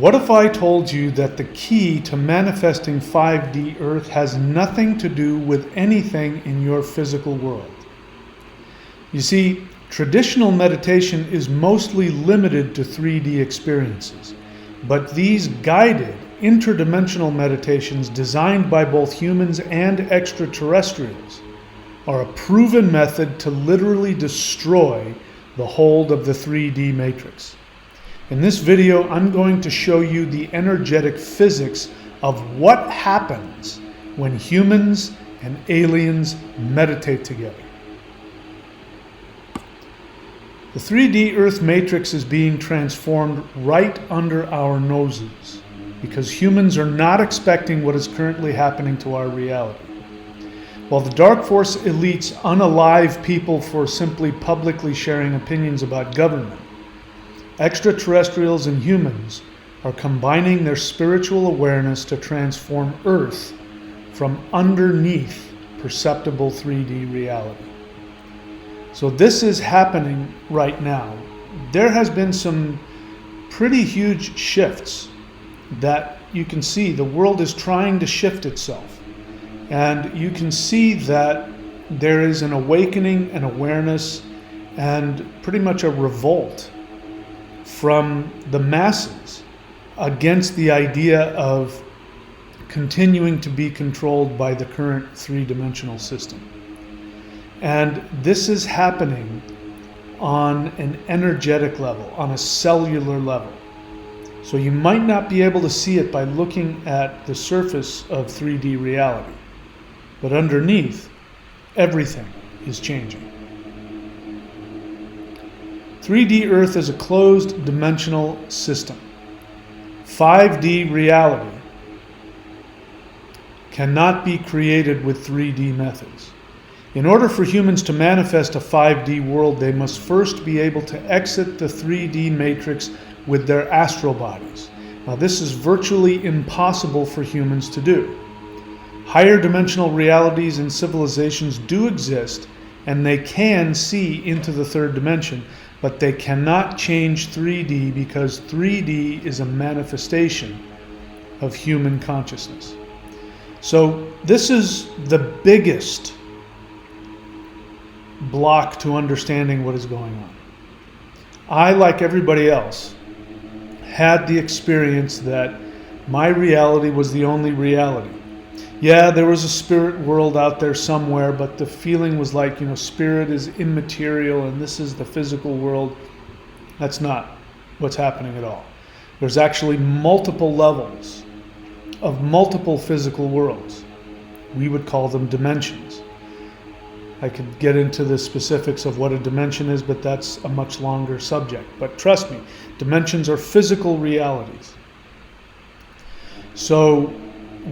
What if I told you that the key to manifesting 5D Earth has nothing to do with anything in your physical world? You see, traditional meditation is mostly limited to 3D experiences, but these guided interdimensional meditations designed by both humans and extraterrestrials are a proven method to literally destroy the hold of the 3D matrix. In this video, I'm going to show you the energetic physics of what happens when humans and aliens meditate together. The 3D Earth matrix is being transformed right under our noses because humans are not expecting what is currently happening to our reality. While the Dark Force elites unalive people for simply publicly sharing opinions about government, extraterrestrials and humans are combining their spiritual awareness to transform Earth from underneath perceptible 3D reality. So this is happening right now. There has been some pretty huge shifts that you can see. The world is trying to shift itself. And you can see that there is an awakening, an awareness, and pretty much a revolt from the masses against the idea of continuing to be controlled by the current three-dimensional system. And this is happening on an energetic level, on a cellular level. So you might not be able to see it by looking at the surface of 3D reality, but underneath, everything is changing. 3D Earth is a closed dimensional system. 5D reality cannot be created with 3D methods. In order for humans to manifest a 5D world, they must first be able to exit the 3D matrix with their astral bodies. Now, this is virtually impossible for humans to do. Higher dimensional realities and civilizations do exist, and they can see into the third dimension, but they cannot change 3D because 3D is a manifestation of human consciousness. So this is the biggest block to understanding what is going on. I, like everybody else, had the experience that my reality was the only reality. Yeah, there was a spirit world out there somewhere, but the feeling was like, spirit is immaterial and this is the physical world. That's not what's happening at all. There's actually multiple levels of multiple physical worlds. We would call them dimensions. I could get into the specifics of what a dimension is, but that's a much longer subject. But trust me, dimensions are physical realities. So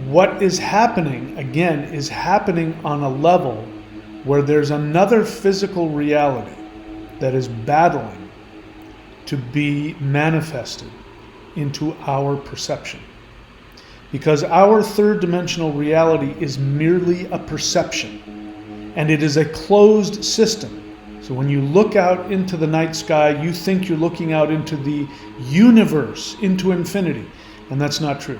what is happening, again, is happening on a level where there's another physical reality that is battling to be manifested into our perception. Because our third dimensional reality is merely a perception, and it is a closed system. So when you look out into the night sky, you think you're looking out into the universe, into infinity, and that's not true.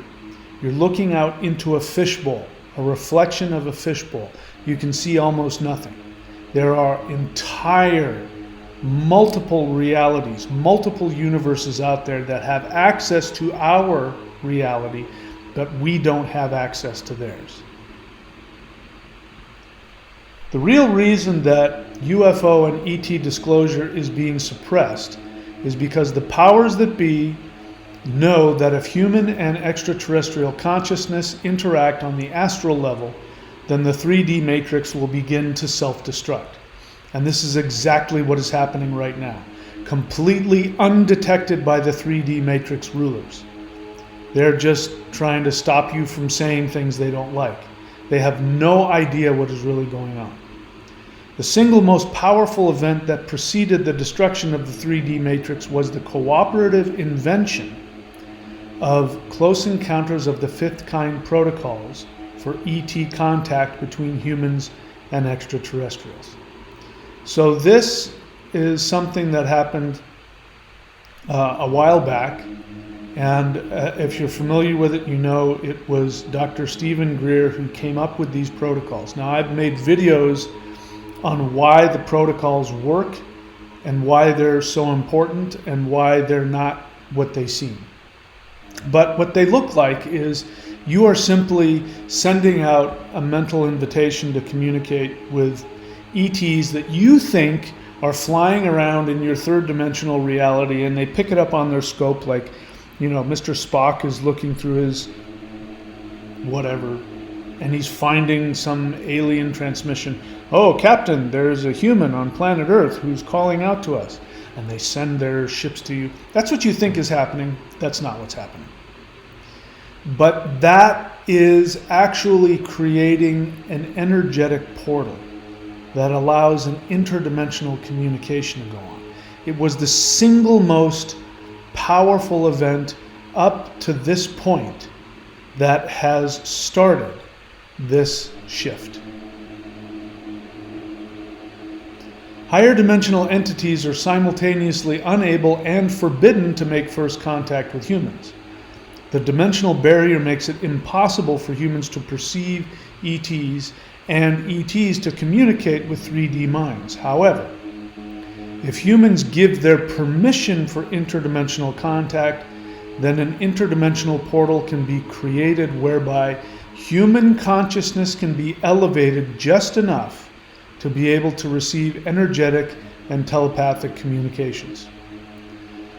You're looking out into a fishbowl, a reflection of a fishbowl. You can see almost nothing. There are entire, multiple realities, multiple universes out there that have access to our reality, but we don't have access to theirs. The real reason that UFO and ET disclosure is being suppressed is because the powers that be know that if human and extraterrestrial consciousness interact on the astral level, then the 3D matrix will begin to self-destruct. And this is exactly what is happening right now, completely undetected by the 3D matrix rulers. They're just trying to stop you from saying things they don't like. They have no idea what is really going on. The single most powerful event that preceded the destruction of the 3D matrix was the cooperative invention of Close Encounters of the Fifth Kind protocols for ET contact between humans and extraterrestrials. So this is something that happened a while back, And if you're familiar with it, you know it was Dr. Stephen Greer who came up with these protocols. Now, I've made videos on why the protocols work and why they're so important and why they're not what they seem. But what they look like is you are simply sending out a mental invitation to communicate with ETs that you think are flying around in your third dimensional reality, and they pick it up on their scope like, Mr. Spock is looking through his whatever, and he's finding some alien transmission. Oh, Captain, there's a human on planet Earth who's calling out to us. And they send their ships to you. That's what you think is happening. That's not what's happening. But that is actually creating an energetic portal that allows an interdimensional communication to go on. It was the single most powerful event up to this point that has started this shift. Higher dimensional entities are simultaneously unable and forbidden to make first contact with humans. The dimensional barrier makes it impossible for humans to perceive ETs and ETs to communicate with 3D minds. However, if humans give their permission for interdimensional contact, then an interdimensional portal can be created whereby human consciousness can be elevated just enough to be able to receive energetic and telepathic communications.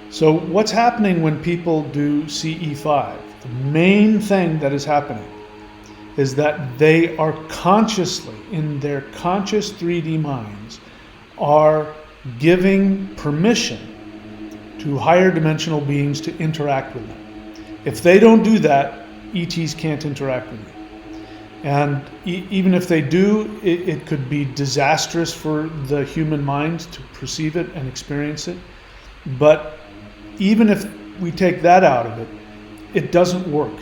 So what's happening when people do CE5? The main thing that is happening is that they are consciously, in their conscious 3D minds, are giving permission to higher dimensional beings to interact with them. If they don't do that, ETs can't interact with you. And even if they do, it could be disastrous for the human mind to perceive it and experience it. But even if we take that out of it, it doesn't work.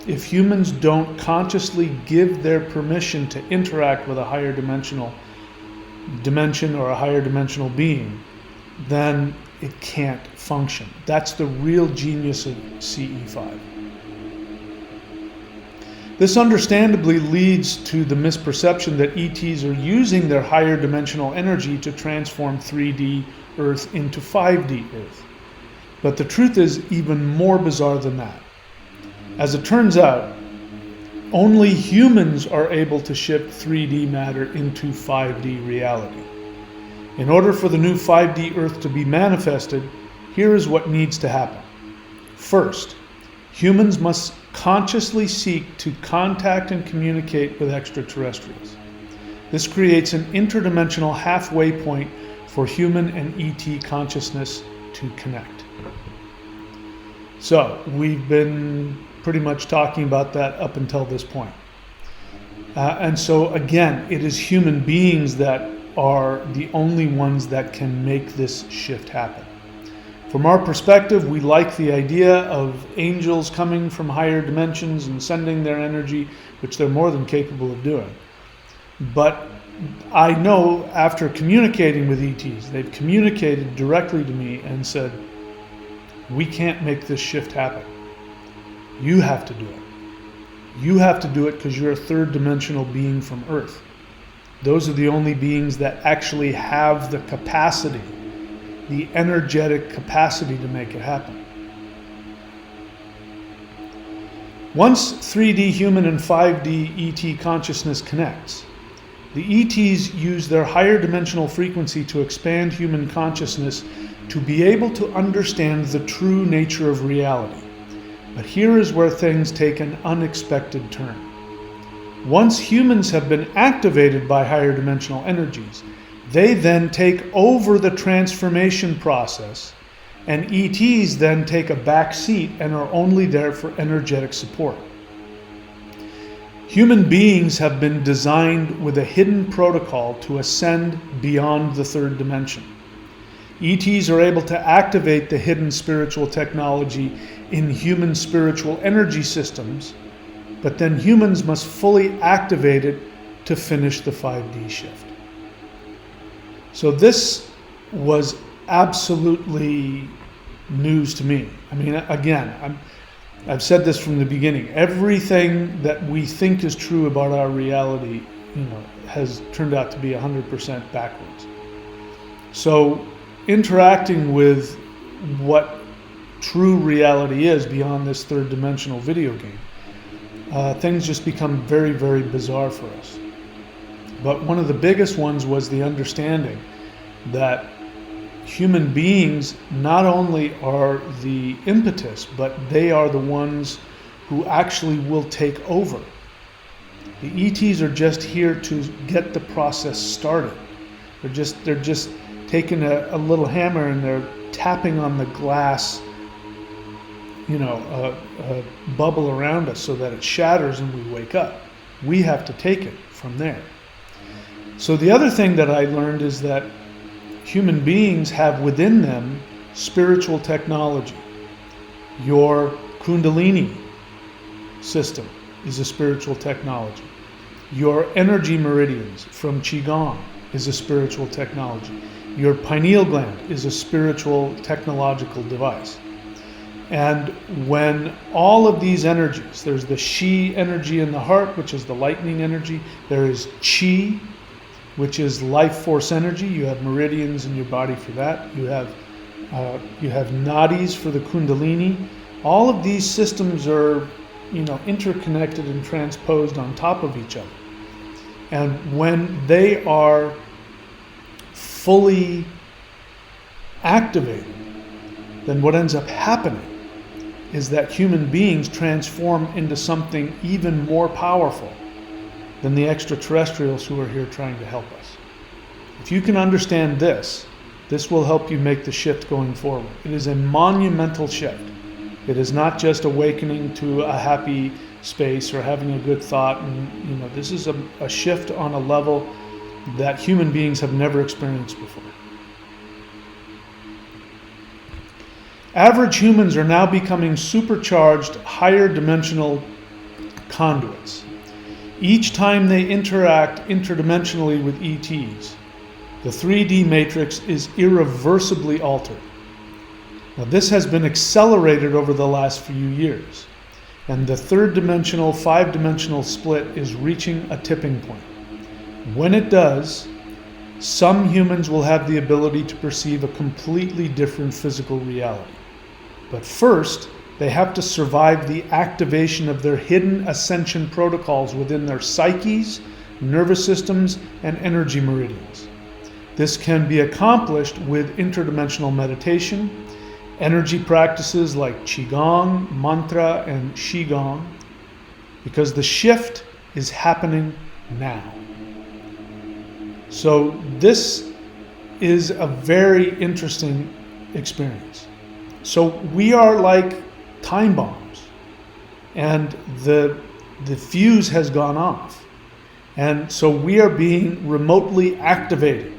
If humans don't consciously give their permission to interact with a higher dimension or a higher dimensional being, then it can't function. That's the real genius of CE5. This understandably leads to the misperception that ETs are using their higher dimensional energy to transform 3D Earth into 5D Earth. But the truth is even more bizarre than that. As it turns out, only humans are able to shift 3D matter into 5D reality. In order for the new 5D Earth to be manifested, here is what needs to happen. First, humans must consciously seek to contact and communicate with extraterrestrials. This creates an interdimensional halfway point for human and ET consciousness to connect. So, we've been pretty much talking about that up until this point. And so, again, it is human beings that are the only ones that can make this shift happen. From our perspective, we like the idea of angels coming from higher dimensions and sending their energy, which they're more than capable of doing. But I know after communicating with ETs, they've communicated directly to me and said, we can't make this shift happen. You have to do it. You have to do it because you're a third dimensional being from Earth. Those are the only beings that actually have the capacity, the energetic capacity to make it happen. Once 3D human and 5D ET consciousness connects, the ETs use their higher dimensional frequency to expand human consciousness to be able to understand the true nature of reality. But here is where things take an unexpected turn. Once humans have been activated by higher dimensional energies, they then take over the transformation process, and ETs then take a back seat and are only there for energetic support. Human beings have been designed with a hidden protocol to ascend beyond the third dimension. ETs are able to activate the hidden spiritual technology in human spiritual energy systems, but then humans must fully activate it to finish the 5D shift. So this was absolutely news to me. I mean, again, I've said this from the beginning. Everything that we think is true about our reality, has turned out to be 100% backwards. So interacting with what true reality is beyond this third dimensional video game, things just become very, very bizarre for us. But one of the biggest ones was the understanding that human beings not only are the impetus, but they are the ones who actually will take over. The ETs are just here to get the process started. They're just taking a little hammer and they're tapping on the glass, a bubble around us so that it shatters and we wake up. We have to take it from there. So the other thing that I learned is that human beings have within them spiritual technology. Your Kundalini system is a spiritual technology. Your energy meridians from Qigong is a spiritual technology. Your pineal gland is a spiritual technological device. And when all of these energies, there's the Shi energy in the heart, which is the lightning energy. There is Qi, which is life force energy. You have meridians in your body for that. You have nadis for the Kundalini. All of these systems are, interconnected and transposed on top of each other. And when they are fully activated, then what ends up happening is that human beings transform into something even more powerful than the extraterrestrials who are here trying to help us. If you can understand this will help you make the shift going forward. It is a monumental shift. It is not just awakening to a happy space or having a good thought. And this is a shift on a level that human beings have never experienced before. Average humans are now becoming supercharged, higher dimensional conduits. Each time they interact interdimensionally with ETs, the 3D matrix is irreversibly altered. Now, this has been accelerated over the last few years, and the third dimensional, 5-dimensional split is reaching a tipping point. When it does, some humans will have the ability to perceive a completely different physical reality. But first, they have to survive the activation of their hidden ascension protocols within their psyches, nervous systems, and energy meridians. This can be accomplished with interdimensional meditation, energy practices like Qigong, Mantra, and Qigong, because the shift is happening now. So this is a very interesting experience. So we are like time bombs, and the fuse has gone off, and so we are being remotely activated.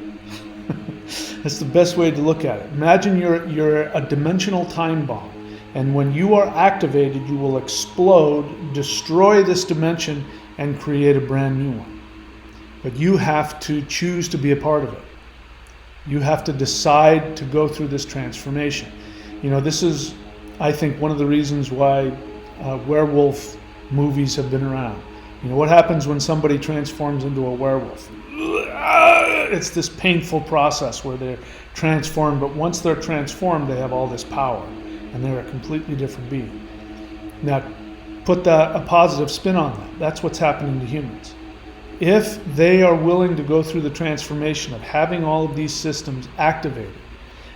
That's the best way to look at it. Imagine you're a dimensional time bomb, and when you are activated, you will explode, destroy this dimension, and create a brand new one. But you have to choose to be a part of it. You have to decide to go through this transformation. This is, I think, one of the reasons why werewolf movies have been around. What happens when somebody transforms into a werewolf? It's this painful process where they're transformed, but once they're transformed, they have all this power, and they're a completely different being. Now, put a positive spin on that. That's what's happening to humans. If they are willing to go through the transformation of having all of these systems activated,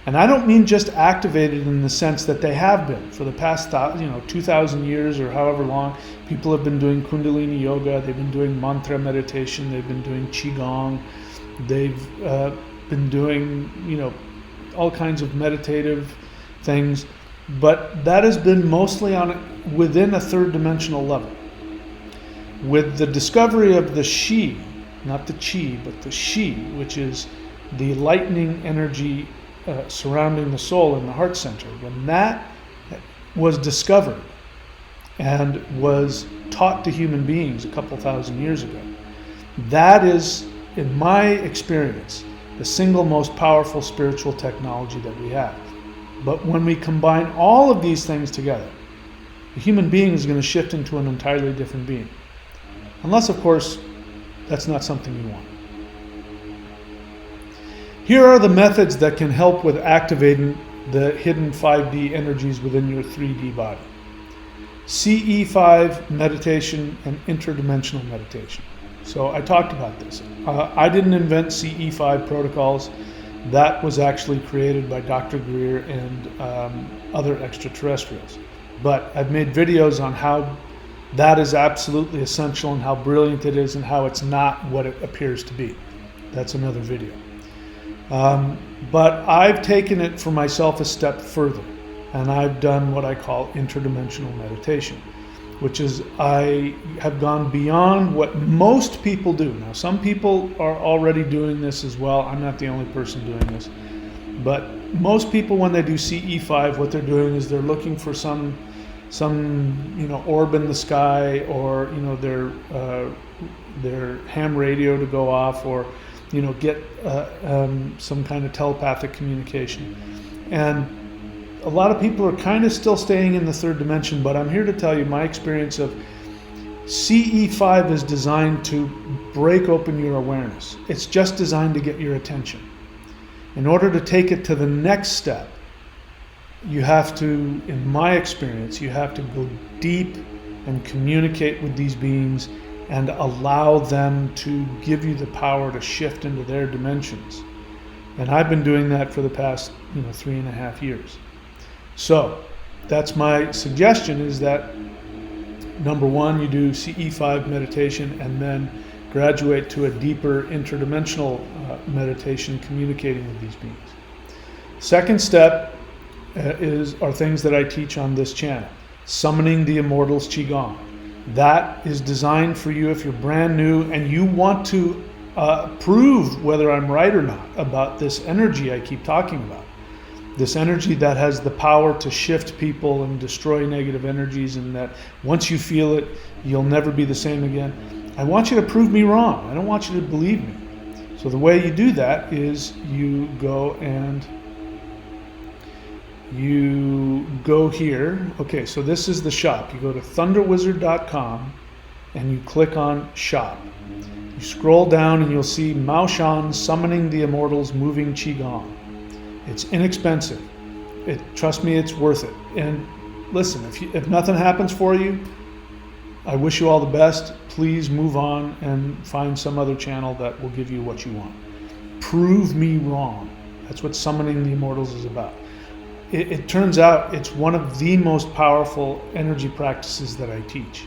and I don't mean just activated in the sense that they have been for the past 2,000 years or however long. People have been doing Kundalini yoga, they've been doing mantra meditation, they've been doing Qigong, they've been doing all kinds of meditative things, but that has been mostly within a third dimensional level. With the discovery of the Shi, not the Qi, but the Shi, which is the lightning energy surrounding the soul in the heart center, when that was discovered and was taught to human beings a couple thousand years ago, that is, in my experience, the single most powerful spiritual technology that we have. But when we combine all of these things together, the human being is going to shift into an entirely different being. Unless, of course, that's not something you want. Here are the methods that can help with activating the hidden 5D energies within your 3D body. CE5 meditation and interdimensional meditation. So I talked about this. I didn't invent CE5 protocols. That was actually created by Dr. Greer and other extraterrestrials. But I've made videos on how that is absolutely essential and how brilliant it is and how it's not what it appears to be. That's another video. But I've taken it for myself a step further, and I've done what I call interdimensional meditation, which is I have gone beyond what most people do. Now, some people are already doing this as well. I'm not the only person doing this. But most people, when they do CE5, what they're doing is they're looking for some orb in the sky, or their ham radio to go off, or get some kind of telepathic communication. And a lot of people are kind of still staying in the third dimension, but I'm here to tell you my experience of CE5 is designed to break open your awareness. It's just designed to get your attention. In order to take it to the next step, you have to, in my experience, you have to go deep and communicate with these beings and allow them to give you the power to shift into their dimensions. And I've been doing that for the past 3.5 years. So that's my suggestion, is that number one, you do CE5 meditation and then graduate to a deeper interdimensional meditation communicating with these beings. Second step are things that I teach on this channel. Summoning the Immortals Qigong. That is designed for you if you're brand new and you want to prove whether I'm right or not about this energy I keep talking about. This energy that has the power to shift people and destroy negative energies, and that once you feel it, you'll never be the same again. I want you to prove me wrong. I don't want you to believe me. So the way you do that is you go here. Okay, so this is the shop. You go to thunderwizard.com and you click on shop. You scroll down and you'll see Mao Shan Summoning the Immortals Moving Qigong. It's inexpensive. Trust me, it's worth it. And listen, if nothing happens for you, I wish you all the best. Please move on and find some other channel that will give you what you want. Prove me wrong. That's what Summoning the Immortals is about. It turns out it's one of the most powerful energy practices that I teach.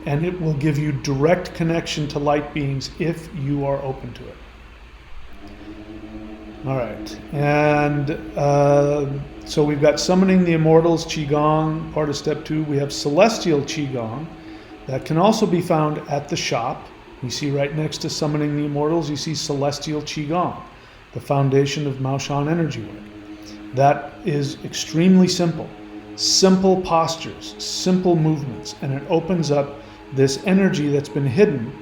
And it will give you direct connection to light beings if you are open to it. All right, and so we've got Summoning the Immortals Qigong, part of step 2. We have Celestial Qigong. That can also be found at the shop. You see right next to Summoning the Immortals, you see Celestial Qigong, the foundation of Mao Shan energy work. That is extremely simple. Simple postures, simple movements, and it opens up this energy that's been hidden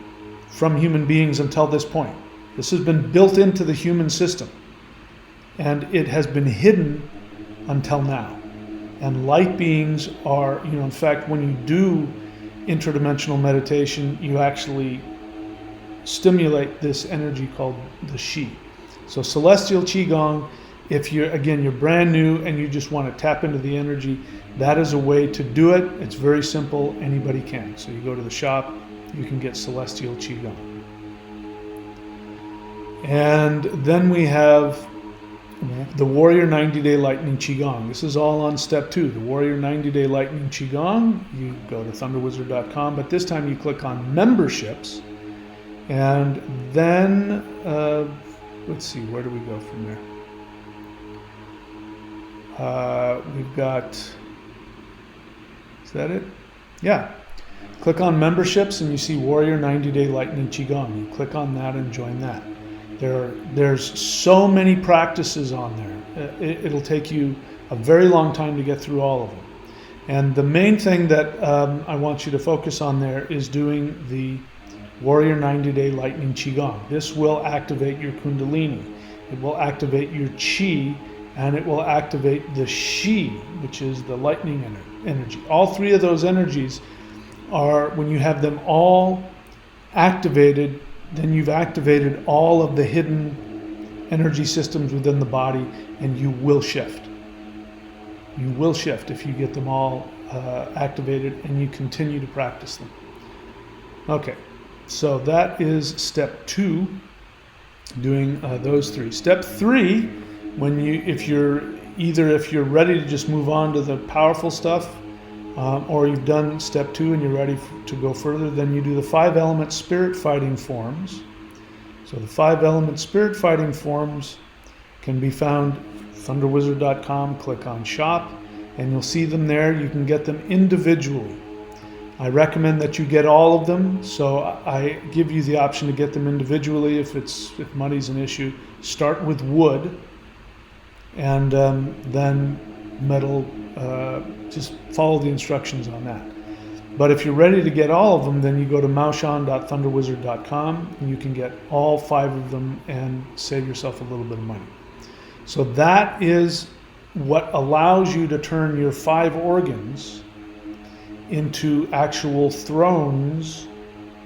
from human beings until this point. This has been built into the human system, and it has been hidden until now. And light beings are, in fact, when you do interdimensional meditation, you actually stimulate this energy called the Qi. So Celestial Qigong, if you're brand new and you just want to tap into the energy, that is a way to do it. It's very simple. Anybody can. So you go to the shop, you can get Celestial Qigong. And then we have the Warrior 90-Day Lightning Qigong. This is all on step 2. The Warrior 90-Day Lightning Qigong. You go to thunderwizard.com, but this time you click on memberships. And then, let's see, where do we go from there? We've got, is that it? Yeah. Click on memberships and you see Warrior 90-Day Lightning Qigong. You click on that and join that. There's so many practices on there. It'll take you a very long time to get through all of them. And the main thing that I want you to focus on there is doing the Warrior 90-Day Lightning Qigong. This will activate your Kundalini. It will activate your Qi and it will activate the Shi, which is the lightning energy. All three of those energies are, when you have them all activated, then you've activated all of the hidden energy systems within the body, and you will shift. You will shift if you get them all activated and you continue to practice them. Okay, so that is step 2, doing those 3. Step 3, if you're ready to just move on to the powerful stuff, or you've done step 2 and you're ready to go further, then you do the 5-element spirit fighting forms. So the 5-element spirit fighting forms can be found thunderwizard.com, click on shop, and you'll see them there. You can get them individually. I recommend that you get all of them, so I give you the option to get them individually if money's an issue. Start with wood, and then metal. Just follow the instructions on that. But if you're ready to get all of them, then you go to maoshan.thunderwizard.com and you can get all 5 of them and save yourself a little bit of money. So that is what allows you to turn your 5 organs into actual thrones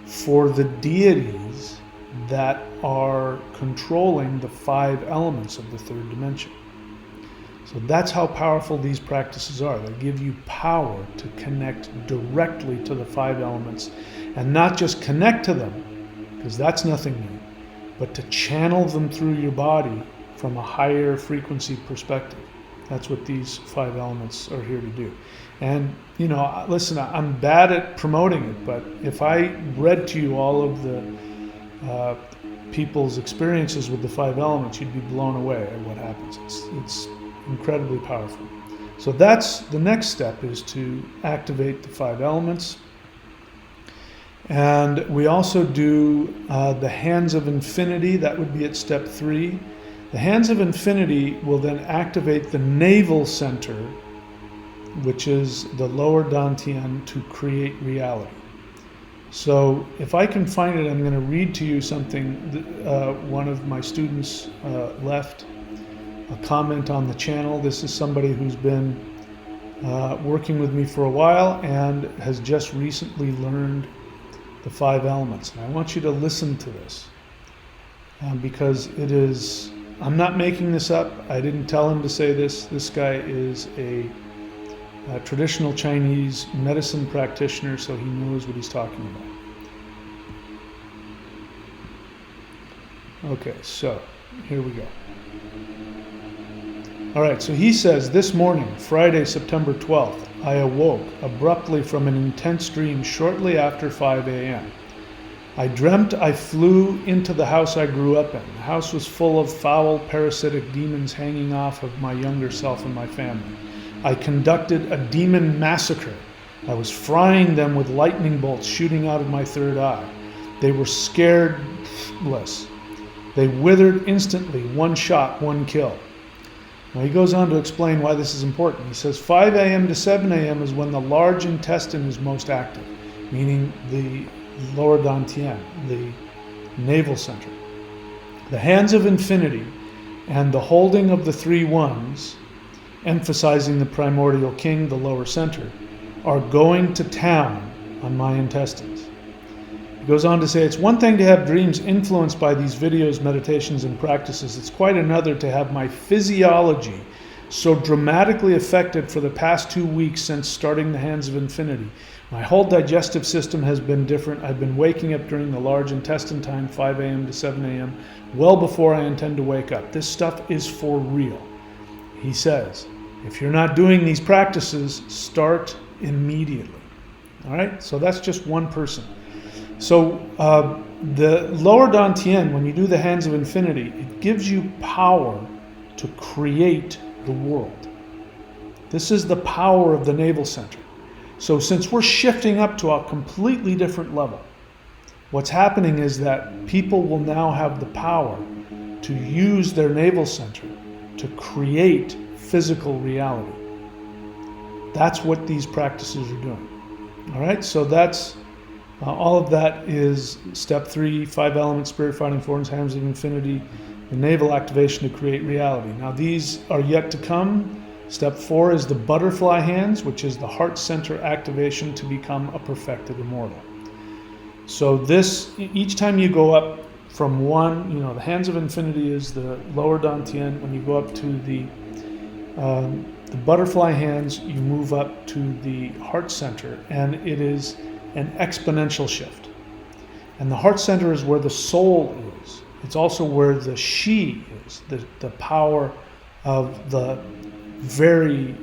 for the deities that are controlling the 5 elements of the 3rd dimension. So that's how powerful these practices are. They give you power to connect directly to the 5 elements, and not just connect to them, because that's nothing new, but to channel them through your body from a higher frequency perspective. That's what these 5 elements are here to do. And, listen, I'm bad at promoting it, but if I read to you all of the people's experiences with the 5 elements, you'd be blown away at what happens. It's incredibly powerful. So that's the next step, is to activate the 5 elements. And we also do the Hands of Infinity. That would be at step 3. The Hands of Infinity will then activate the navel center, which is the lower Dantian, to create reality. So if I can find it, I'm going to read to you something that, one of my students left a comment on the channel. This is somebody who's been working with me for a while and has just recently learned the 5 elements. And I want you to listen to this because it is, I'm not making this up. I didn't tell him to say this. This guy is a traditional Chinese medicine practitioner, so he knows what he's talking about. Okay, so here we go. All right, so he says, this morning, Friday, September 12th, I awoke abruptly from an intense dream shortly after 5 a.m. I dreamt I flew into the house I grew up in. The house was full of foul, parasitic demons hanging off of my younger self and my family. I conducted a demon massacre. I was frying them with lightning bolts shooting out of my 3rd eye. They were scaredless. They withered instantly, 1 shot, 1 kill. Now he goes on to explain why this is important. He says 5 a.m. to 7 a.m. is when the large intestine is most active, meaning the lower Dantian, the navel center. The Hands of Infinity and the holding of the 3 ones, emphasizing the primordial king, the lower center, are going to town on my intestines. He goes on to say, it's one thing to have dreams influenced by these videos, meditations, and practices. It's quite another to have my physiology so dramatically affected for the past 2 weeks since starting the Hands of Infinity. My whole digestive system has been different. I've been waking up during the large intestine time, 5 a.m. to 7 a.m., well before I intend to wake up. This stuff is for real. He says, if you're not doing these practices, start immediately. All right, so that's just one person. So the lower Dantian, when you do the Hands of Infinity, it gives you power to create the world. This is the power of the navel center. So since we're shifting up to a completely different level, what's happening is that people will now have the power to use their navel center to create physical reality. That's what these practices are doing. All right, so that's all of that is step 3, 5 element spirit fighting forms, Hands of Infinity, the navel activation to create reality. Now these are yet to come. Step 4 is the butterfly hands, which is the heart center activation to become a perfected immortal. So this, each time you go up from one, the hands of infinity is the lower dantian. When you go up to the butterfly hands, you move up to the heart center, and it is an exponential shift. And the heart center is where the soul is. It's also where the she is, the power of the very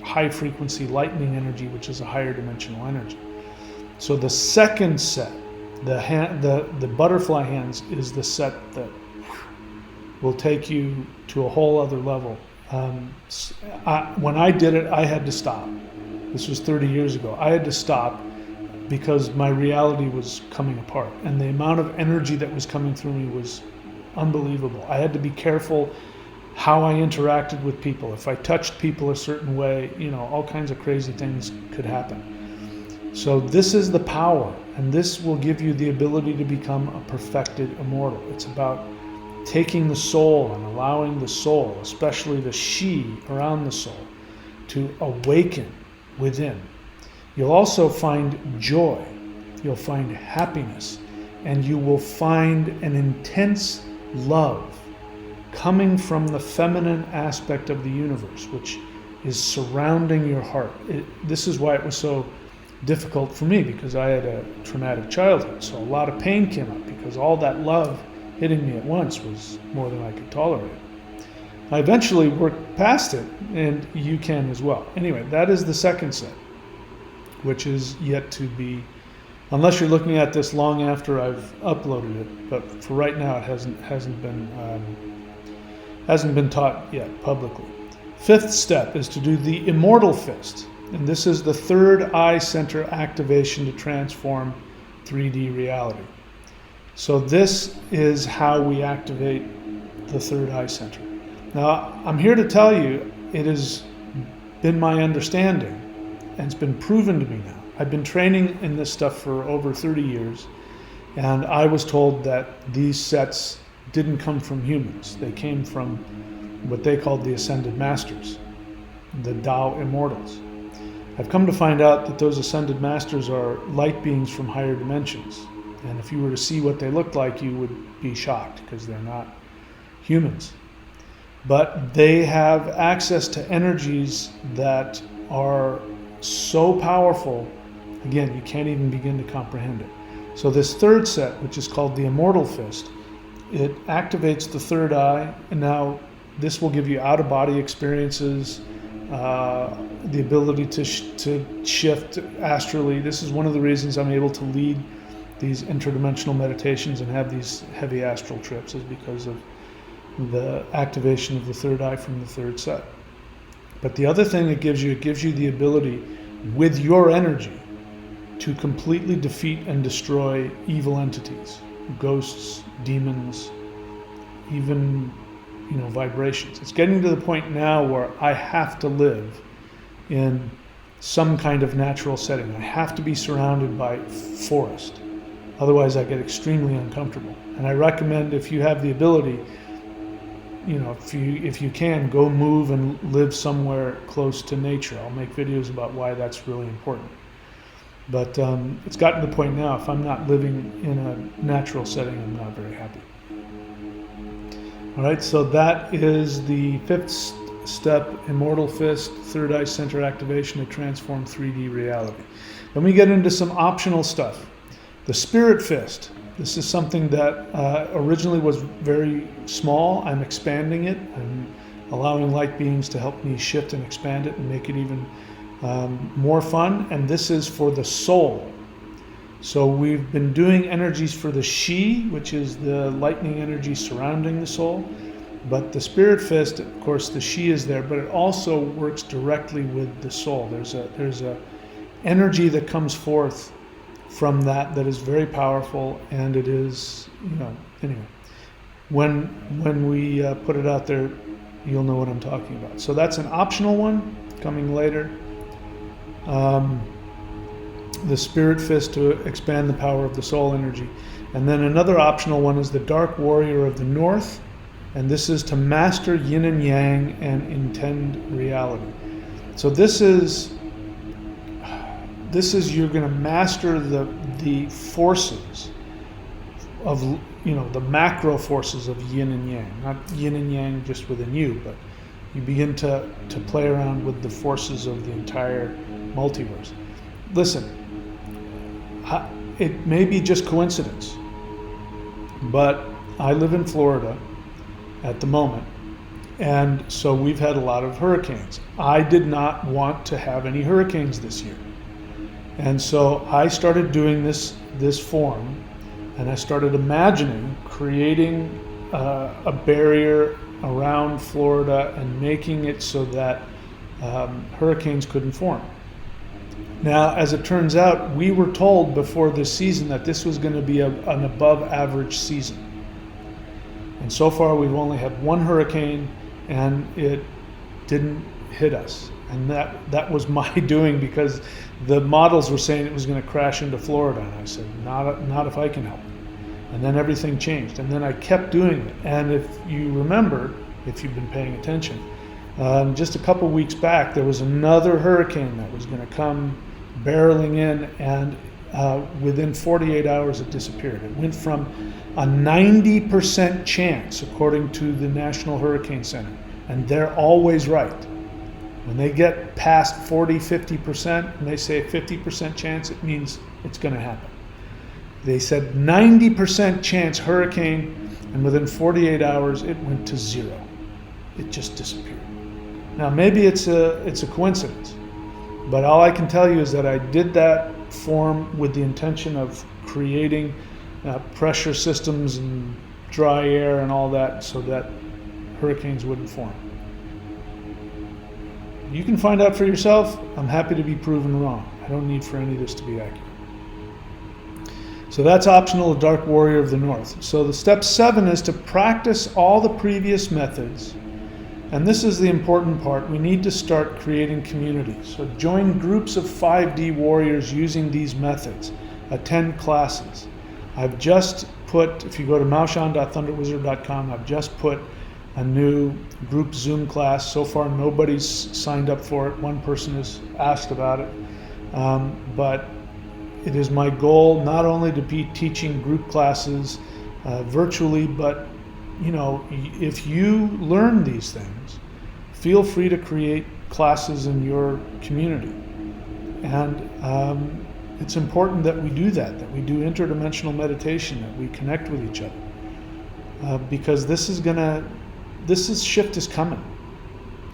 high frequency lightning energy, which is a higher dimensional energy. So the second set, the butterfly hands, is the set that will take you to a whole other level. When I did it, I had to stop. This was 30 years ago. I had to stop because my reality was coming apart, and the amount of energy that was coming through me was unbelievable. I had to be careful how I interacted with people. If I touched people a certain way, all kinds of crazy things could happen. So this is the power, and this will give you the ability to become a perfected immortal. It's about taking the soul and allowing the soul, especially the she around the soul, to awaken within. You'll also find joy, you'll find happiness, and you will find an intense love coming from the feminine aspect of the universe, which is surrounding your heart. This is why it was so difficult for me, because I had a traumatic childhood. So a lot of pain came up because all that love hitting me at once was more than I could tolerate. I eventually worked past it, and you can as well. Anyway, that is the second set, which is yet to be, unless you're looking at this long after I've uploaded it. But for right now, it hasn't been taught yet publicly. Fifth step is to do the immortal fist, and this is the third eye center activation to transform 3D reality. So this is how we activate the third eye center. Now, I'm here to tell you, it has been my understanding, and it's been proven to me now. I've been training in this stuff for over 30 years, and I was told that these sets didn't come from humans. They came from what they called the Ascended Masters, the Tao Immortals. I've come to find out that those Ascended Masters are light beings from higher dimensions. And if you were to see what they looked like, you would be shocked, because they're not humans. But they have access to energies that are so powerful, again, you can't even begin to comprehend it. So this third set, which is called the Immortal Fist, it activates the third eye, and now this will give you out-of-body experiences, the ability to shift astrally. This is one of the reasons I'm able to lead these interdimensional meditations and have these heavy astral trips, is because of the activation of the third eye from the third set. But the other thing it gives you the ability, with your energy, to completely defeat and destroy evil entities, ghosts, demons, even vibrations. It's getting to the point now where I have to live in some kind of natural setting. I have to be surrounded by forest. Otherwise, I get extremely uncomfortable. And I recommend, if you have the ability, if you can, go move and live somewhere close to nature. I'll make videos about why that's really important. But it's gotten to the point now, if I'm not living in a natural setting, I'm not very happy. All right, so that is the fifth step, Immortal Fist, third eye center activation to transform 3D reality. Then we get into some optional stuff. The Spirit Fist. This is something that originally was very small. I'm expanding it. I'm allowing light beings to help me shift and expand it and make it even more fun. And this is for the soul. So we've been doing energies for the She, which is the lightning energy surrounding the soul. But the Spirit Fist, of course, the She is there, but it also works directly with the soul. There's a energy that comes forth from that is very powerful, and it is, anyway. When we put it out there, you'll know what I'm talking about. So that's an optional one coming later. The Spirit Fist to expand the power of the soul energy. And then another optional one is the Dark Warrior of the North, and this is to master yin and yang and intend reality. So this is you're going to master the forces of, the macro forces of yin and yang, not yin and yang just within you, but you begin to play around with the forces of the entire multiverse. Listen, it may be just coincidence, but I live in Florida at the moment, and so we've had a lot of hurricanes. I did not want to have any hurricanes this year, and so I started doing this form, and I started imagining creating a barrier around Florida and making it so that hurricanes couldn't form. Now, as it turns out, we were told before this season that this was going to be an above average season. And so far we've only had one hurricane, and it didn't hit us. And that was my doing, because the models were saying it was going to crash into Florida. And I said, not if I can help. And then everything changed. And then I kept doing it. And if you remember, if you've been paying attention, just a couple weeks back, there was another hurricane that was going to come barreling in, and within 48 hours it disappeared. It went from a 90% chance, according to the National Hurricane Center, and they're always right. When they get past 40-50% and they say 50% chance, it means it's going to happen. They said 90% chance hurricane, and within 48 hours it went to zero. It just disappeared. Now maybe it's a coincidence, but all I can tell you is that I did that form with the intention of creating pressure systems and dry air and all that, so that hurricanes wouldn't form. You can find out for yourself. I'm happy to be proven wrong. I don't need for any of this to be accurate. So that's optional, a Dark Warrior of the North. So the step 7 is to practice all the previous methods. And this is the important part. We need to start creating communities. So join groups of 5D warriors using these methods. Attend classes. I've just put, if you go to maoshan.thunderwizard.com, I've just put a new group Zoom class. So far, nobody's signed up for it. One person has asked about it. But it is my goal not only to be teaching group classes virtually, but if you learn these things, feel free to create classes in your community. And it's important that we do that we do interdimensional meditation, that we connect with each other. Because this shift is coming.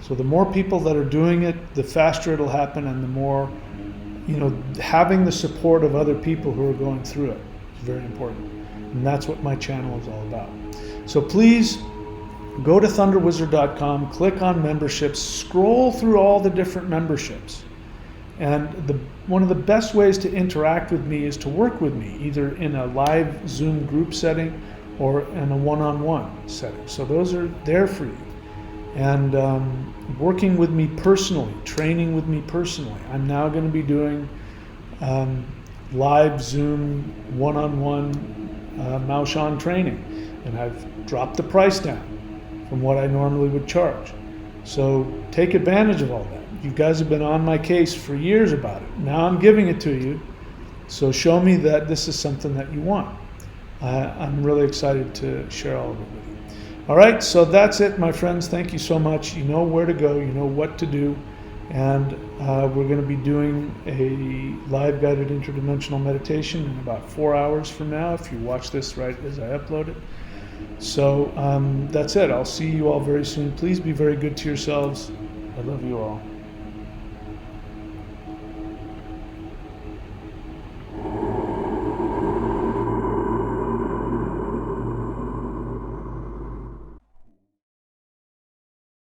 So the more people that are doing it, the faster it'll happen, and the more, having the support of other people who are going through it is very important. And that's what my channel is all about. So please go to thunderwizard.com, click on memberships, scroll through all the different memberships. And one of the best ways to interact with me is to work with me, either in a live Zoom group setting or in a one-on-one setting. So those are there for you. And working with me personally, training with me personally. I'm now going to be doing live Zoom one-on-one Maoshan training. And I've dropped the price down from what I normally would charge. So take advantage of all that. You guys have been on my case for years about it. Now I'm giving it to you. So show me that this is something that you want. I'm really excited to share all of it with you. All right, so that's it, my friends. Thank you so much. You know where to go. You know what to do. And we're going to be doing a live guided interdimensional meditation in about 4 hours from now, if you watch this right as I upload it. So that's it. I'll see you all very soon. Please be very good to yourselves. I love you all.